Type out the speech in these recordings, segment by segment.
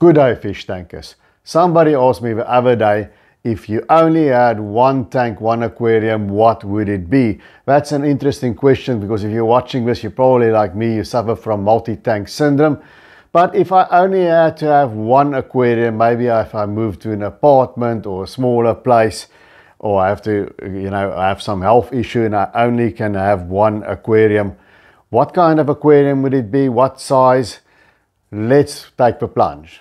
Good day, fish tankers. Somebody asked me the other day, if you only had one tank, one aquarium, what would it be? That's an interesting question, because if you're watching this, you're probably like me, you suffer from multi-tank syndrome. But if I only had to have one aquarium, maybe if I move to an apartment or a smaller place, or I have to, I have some health issue and I only can have one aquarium, what kind of aquarium would it be? What size? Let's take the plunge.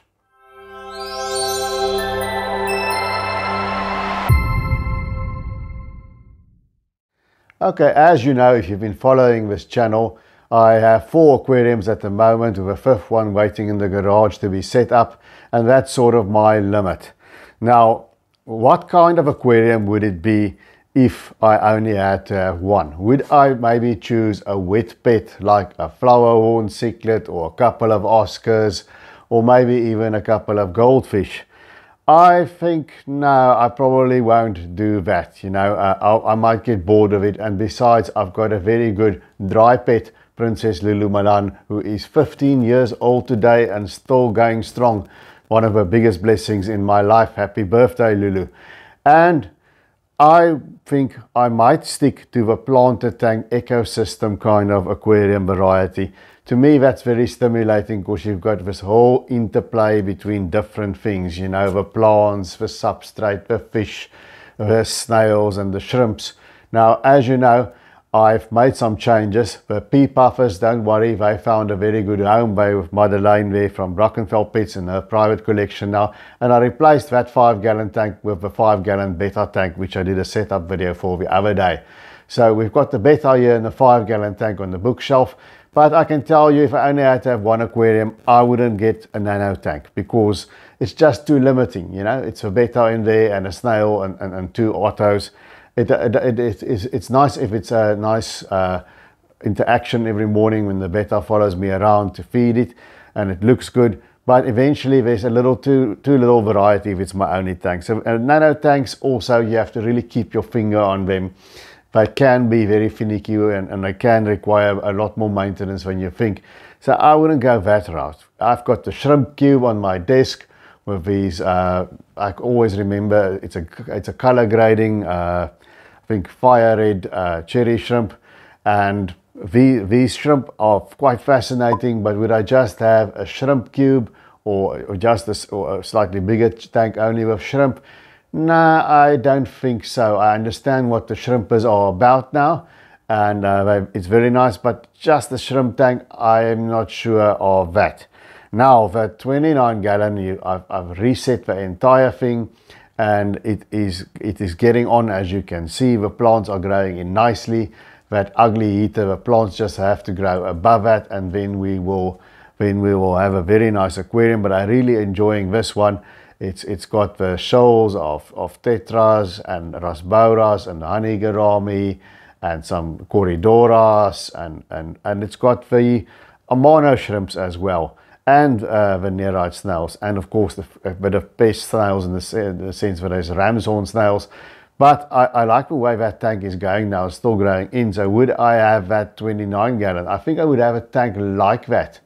Okay, as you know, if you've been following this channel, I have 4 aquariums at the moment, with a 5th one waiting in the garage to be set up, and that's sort of my limit. Now, what kind of aquarium would it be if I only had to have one? Would I maybe choose a wet pet like a flower horn cichlid, or a couple of Oscars, or maybe even a couple of goldfish? I think no, I probably won't do that. I might get bored of it, and besides, I've got a very good dry pet, Princess Lulu Malan, who is 15 years old today and still going strong. One of the biggest blessings in my life. Happy birthday, Lulu. And I think I might stick to the planted tank ecosystem kind of aquarium variety. To me, that's very stimulating, because you've got this whole interplay between different things, the plants, the substrate, the fish, the snails and the shrimps. Now, as you know, I've made some changes. The pea puffers, don't worry, they found a very good home with Madeleine there from Brackenfell Pets in her private collection now. And I replaced that 5-gallon tank with the 5-gallon Betta tank, which I did a setup video for the other day. So we've got the Betta here and the 5-gallon tank on the bookshelf. But I can tell you, if I only had to have one aquarium, I wouldn't get a nano tank, because it's just too limiting. It's a Betta in there and a snail and 2 ottos. It's nice if it's a nice interaction every morning when the Betta follows me around to feed it, and it looks good. But eventually there's a little too little variety if it's my only tank. So nano tanks also, you have to really keep your finger on them. They can be very finicky, and they can require a lot more maintenance than you think. So I wouldn't go that route. I've got the shrimp cube on my desk with these, I always remember, it's a color grading, I think fire red cherry shrimp. And these shrimp are quite fascinating, but would I just have a shrimp cube, or just a slightly bigger tank only with shrimp? No, I don't think so. I understand what the shrimpers are about now, and it's very nice, but just the shrimp tank, I am not sure of that. Now, the 29-gallon, I've reset the entire thing, and it is getting on. As you can see, the plants are growing in nicely. That ugly heater, the plants just have to grow above that, and then we will have a very nice aquarium. But I'm really enjoying this one. It's got the shoals of tetras and rasbouras and honey gourami and some corridoras, and it's got the amano shrimps as well, and the nerite snails, and of course a bit of pest snails in the sense that there's ram's horn snails. But I like the way that tank is going now, it's still growing in. So would I have that 29-gallon? I think I would have a tank like that,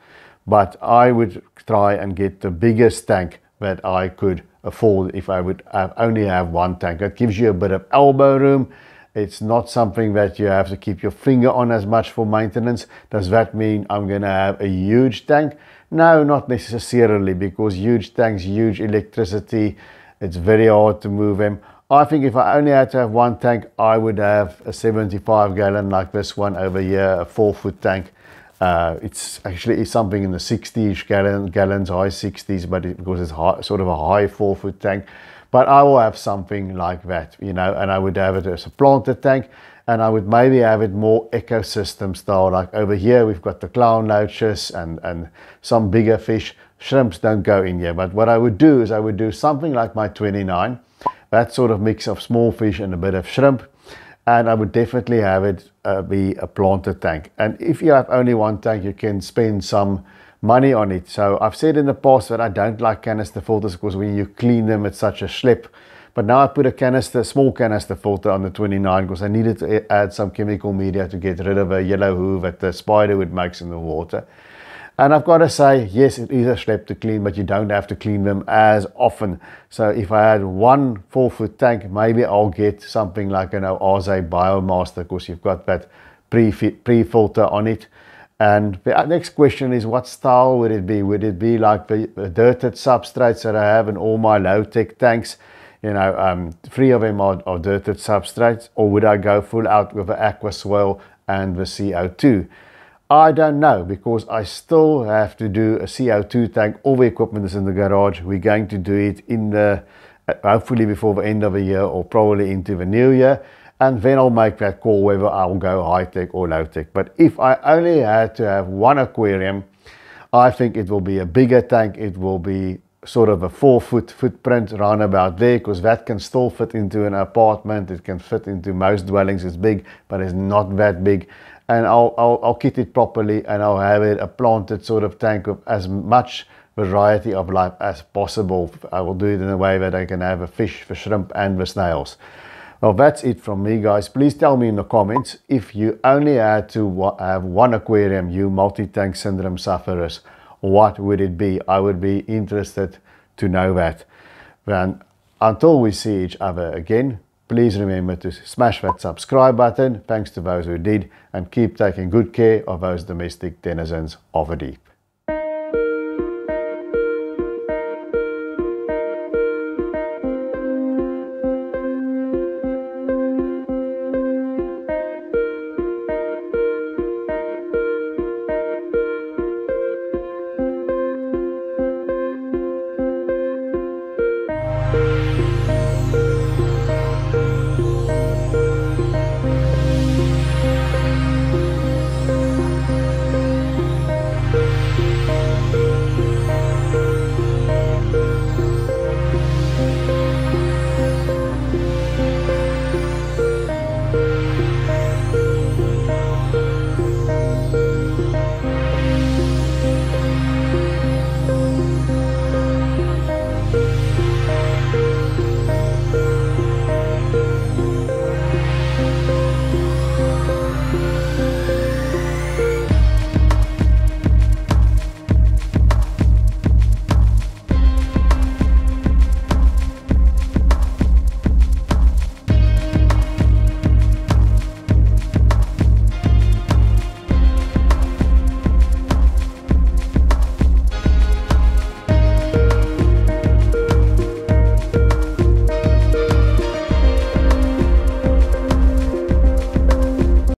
but I would try and get the biggest tank that I could afford if I would only have one tank. That gives you a bit of elbow room. It's not something that you have to keep your finger on as much for maintenance. Does that mean I'm going to have a huge tank? No, not necessarily, because huge tanks, huge electricity, it's very hard to move them. I think if I only had to have one tank, I would have a 75-gallon like this one over here, a 4-foot tank. It's actually something in the 60-ish gallons, high 60s, but because it's sort of a high 4-foot tank. But I will have something like that, and I would have it as a planted tank, and I would maybe have it more ecosystem style. Like over here, we've got the clown loaches and some bigger fish. Shrimps don't go in here, but what I would do is I would do something like my 29, that sort of mix of small fish and a bit of shrimp. And I would definitely have it be a planted tank. And if you have only one tank, you can spend some money on it. So I've said in the past that I don't like canister filters, because when you clean them, it's such a schlep. But now I put a small canister filter on the 29, because I needed to add some chemical media to get rid of a yellow hoof that the spiderwood makes in the water. And I've got to say, yes, it is a schlep to clean, but you don't have to clean them as often. So if I had one 4-foot tank, maybe I'll get something like an RZ Biomaster, because you've got that pre-filter on it. And the next question is, what style would it be? Would it be like the dirted substrates that I have in all my low-tech tanks? You know, 3 of them are dirted substrates, or would I go full out with the aqua soil and the CO2? I don't know, because I still have to do a CO2 tank. All the equipment is in the garage. We're going to do it in the hopefully before the end of the year, or probably into the new year, and then I'll make that call whether I'll go high-tech or low-tech. But if I only had to have one aquarium, I think it will be a bigger tank. It will be sort of a 4-foot footprint around about there, because that can still fit into an apartment. It can fit into most dwellings. It's big, but it's not that big. And I'll kit it properly, and I'll have it a planted sort of tank with as much variety of life as possible. I will do it in a way that I can have a fish, the shrimp, and the snails. Well, that's it from me, guys. Please tell me in the comments, if you only had to have one aquarium, you multi-tank syndrome sufferers, what would it be? I would be interested to know that. And until we see each other again, please remember to smash that subscribe button. Thanks to those who did, and keep taking good care of those domestic denizens of the deep.